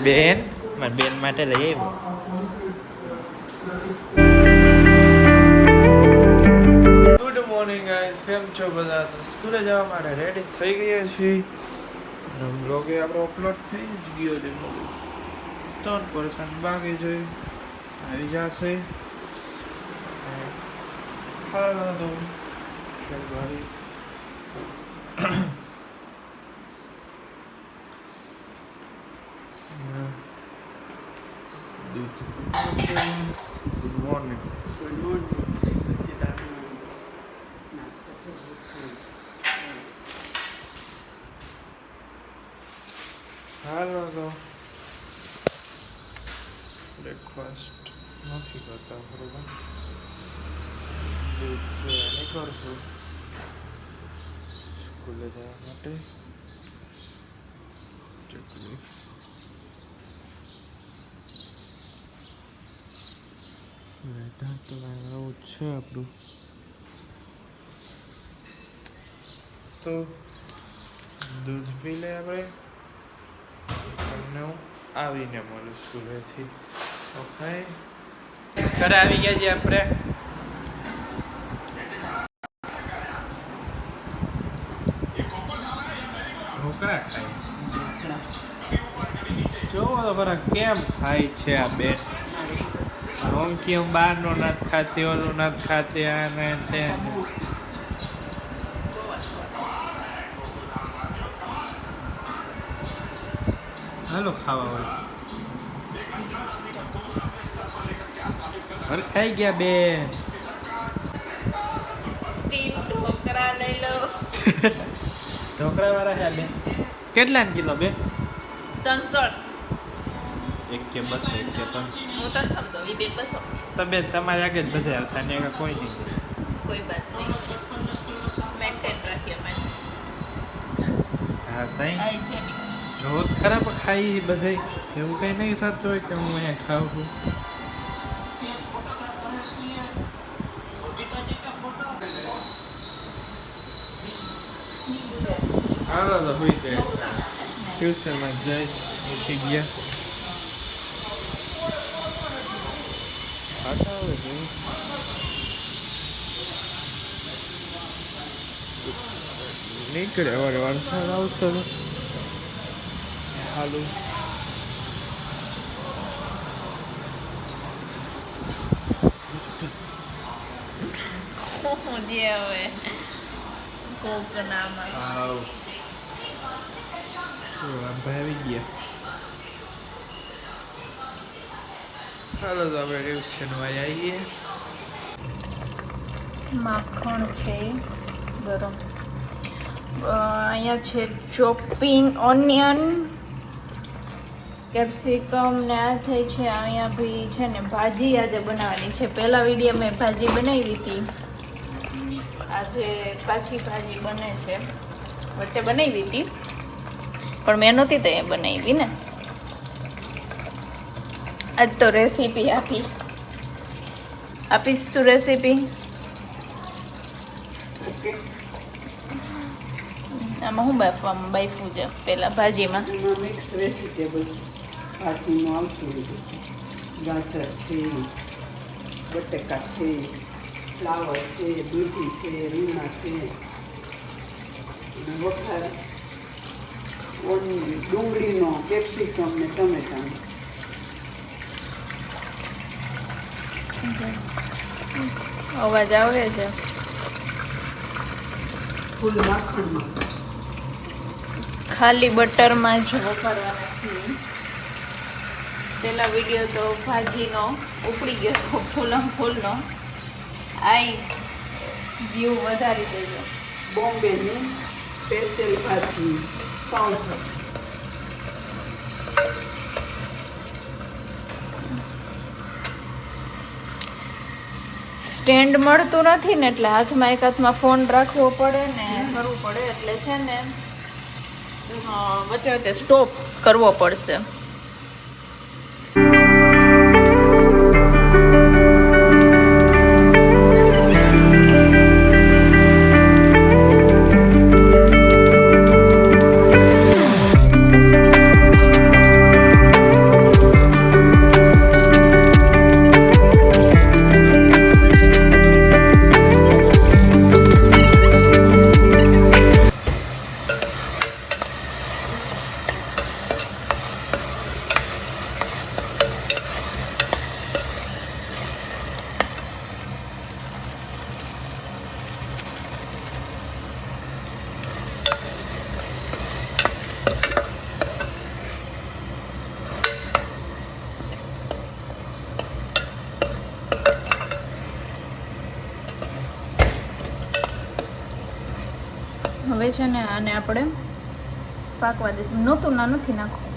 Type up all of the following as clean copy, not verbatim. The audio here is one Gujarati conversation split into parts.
બેન મારી બેન માટે લઈ આવ્યો. ગુડ મોર્નિંગ ગાઈસ, કેમ છો બધા? તો સ્કૂલે જવા માટે રેડી થઈ ગયા છીએ. બ્લોગે આપણો અપલોડ થઈ જ ગયો છે. 3% બાકી છે, આવી જશે. હાલો તો ચાલ ભાઈ. Good morning. Good morning. Sachchidanand. નાસ્તો કરવો છે. હાલો તો બ્રેકફાસ્ટ નથી કરતા બરોબર. દૂધ છે અને કરશું સ્કૂલે જવા માટે. ચકલી રહેતા તો આવું જ છે આપણું. તો દૂધ પી લે આપણે. તમને હું આવીને મળું સ્કૂલેથી. ઓકે, ઘરે આવી ગયા છીએ આપણે. ઢોકળા ખાય. જોવો તો ખરા કેમ ખાય છે આ બે. રોંકી હું બહારનો નથી ખાતી, ઓલું નથી ખાતી, આને તે. હાલો ખાવા હોય. હવે ખાઈ ગયા બે. સ્ટીમ ઢોકળા લઈ લો. ઢોકળા વાળા છે બે. કેટલા કિલો બે? 300. એક કે 200, એક કે 500. હું 300 દઉં, એ બેન 200. તમે તમારી આગળ જ બધા આવશે અને આગળ કોઈ નહીં. કોઈ બાત નહીં, મેન્ટેન રાખીએ અમે. હા તઈ આઈ છે નહીં. જો ખરાબ ખાઈ બધે એવું કઈ નહીં થતું હોય કે હું અહીંયા ખાઉં છું. હાલો તો હોય જાય. ટ્યુશનમાં જાય ઉઠી ગયા. નીકળે વાર વરસાદ આવશે. હાલો હું દે હવે કોકનામાં. આવ ભાઈ આવી ગયા. હાલો તો આપણે ટ્યુશનમાં આવીએ. માખણ છે ગરમ. અહીંયા છે ચોપિંગ ઓનિયન, કેપ્સિકમ ને આ થઈ છે. અહીંયા બી છે ને ભાજી આજે બનાવવાની છે. પહેલા વિડીયો મેં ભાજી બનાવી હતી, આજે પાછી ભાજી બને છે. વચ્ચે બનાવી હતી પણ મેં નહોતી તો એ બનાવી ને. આજ તો રેસીપી આપીશ તું રેસીપી. આમાં શું બાફવું છે પહેલાં ભાજીમાં? એમાં મિક્સ વેજીટેબલ્સ ભાજીમાં આવતું હોય. ગાજર છે, બટેકા છે, ફ્લાવર છે, દૂધી છે, રીંગણા છે, અને વઘાર ડુંગળીનો, કેપ્સિકમ ને ટમેટાનો. અવાજ આવે છે. ફૂલ માખણમાં ખાલી બટરમાં જ વઘારવાના છે. પેલા વિડીયો તો ભાજીનો ઉપડી ગયો તો ફૂલનો. આઈ વ્યૂ વધારી દેજો. બોમ્બેની સ્પેશિયલ ભાજી, પાઉં ભાજી. સ્ટેન્ડ મળતું નથી ને એટલે હાથમાં એક હાથમાં ફોન રાખવો પડે ને કરવું પડે એટલે છે ને વચ્ચે વચ્ચે સ્ટોપ કરવો પડશે. હવે છે ને આને આપણે પાકવા દઈશું. નહોતું ના નથી નાખવું,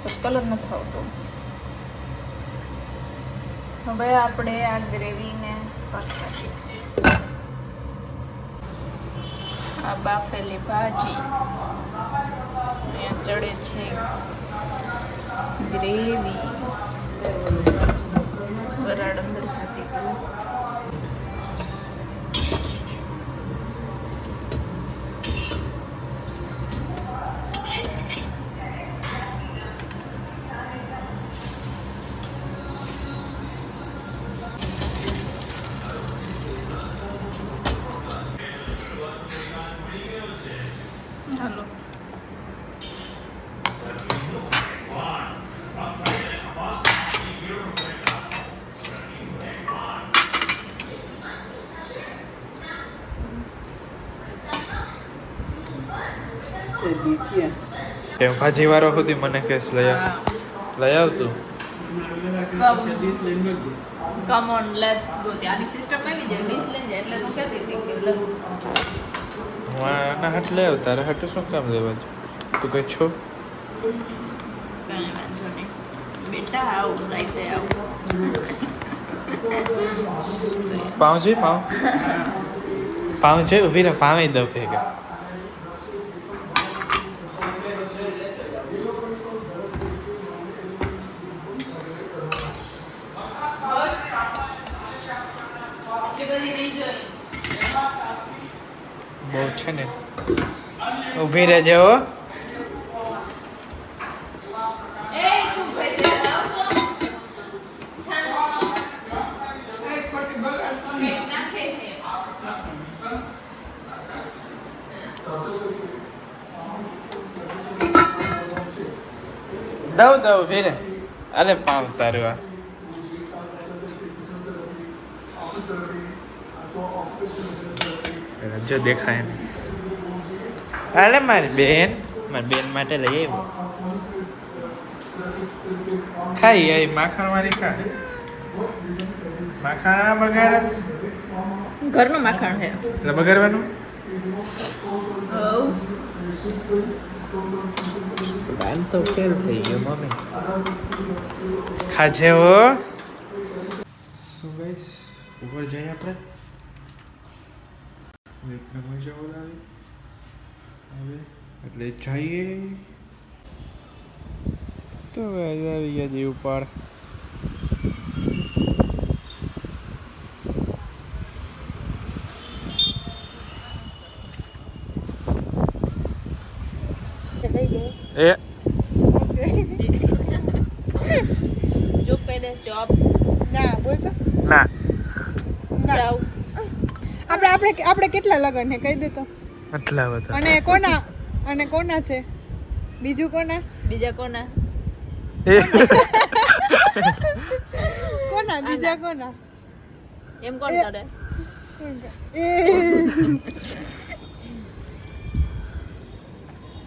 પછી કલર નથી આવતો. હવે આપણે આ ગ્રેવીને પાકવા દઈશું. આ બાફેલી ભાજી અહીંયા ચડે છે ગ્રેવી. વરાળ અંદર જતી ગયું. હાલો તે બીક્યા એમ ભાજી વાળો સુધી મને કેસ લઈ આવતું. Come on let's go. ત્યાંની સિસ્ટમ એવી છે ડીશ લઈ જાય એટલે તો કહેતી હતી કે લઉં. હું આના હાટ લઈ આવ, તારે હાટું શું કામ લેવા છે? તું કઈ છો? કાંઈ વાંધો નહીં બેટા, આવ રાઈતે આવ. પાઉં છે? પાઉં છે? ઊભી રહે, પાવી દઉં ભેગા. બહુ છે ને, ઊભી રહેજો. દઉં ઊભી રહે. અરે પાઉં તારું આ. જો દેખાય ને. અરે મારી બેન માટે લઈ આવ્યો. ખાઈ આવી માખણ વાળી ખા. માખણ બગારસ ઘરનું માખણ છે એટલે બગાડવાનું. બાન તો ફેલ થઈ ગયો મમ્મી. ખાજે હો. શું ગાઈસ, ઉપર જઈએ આપણે. મજા બોલાવી હવે એટલે જઈએ. તો આવી ગયા જે ઉપર. એ જો કહી દે જોબ ના બોલતો ના જાવ. આપણે કેટલા લગન છે કહી દે તો. આટલા બધા. અને કોના છે? બીજું કોના? બીજા કોના? કોના બીજા કોના? એમ કોણ કરે?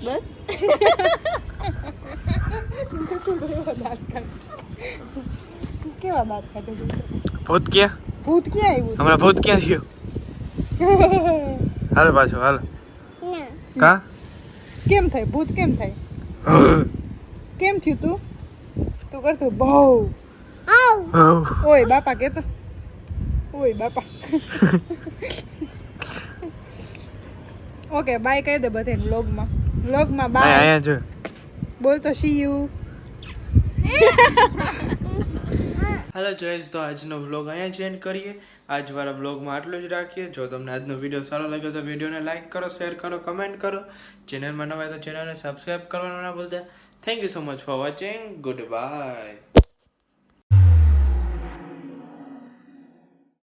બસ કેવા દાંત કાઢે છે? ભૂત ક્યાં? ભૂત ક્યાં આવ્યું? હમણાં ભૂત ક્યાં થયું? હાલ પાછો હાલ. કા કેમ થાય ભૂત? કેમ થાય? કેમ થયું તું કરતો બહુ? ઓય બાપા કેતો. ઓય બાપા. ઓકે બાય કહી દે બધે વ્લોગમાં બાય. અહીંયા જો બોલ તો સી યુ. હાલો જોઈશ, તો આજનો વ્લોગ અહીંયા જ એન્ડ કરીએ. આજવાળા વ્લોગમાં આટલું જ રાખીએ. જો તમને આજનો વિડીયો સારો લાગ્યો તો વિડીયોને લાઇક કરો, શેર કરો, કમેન્ટ કરો. ચેનલમાં નવા તો ચેનલને સબસ્ક્રાઈબ કરવાનું ના ભૂલતા. Thank you so much for watching. Good bye.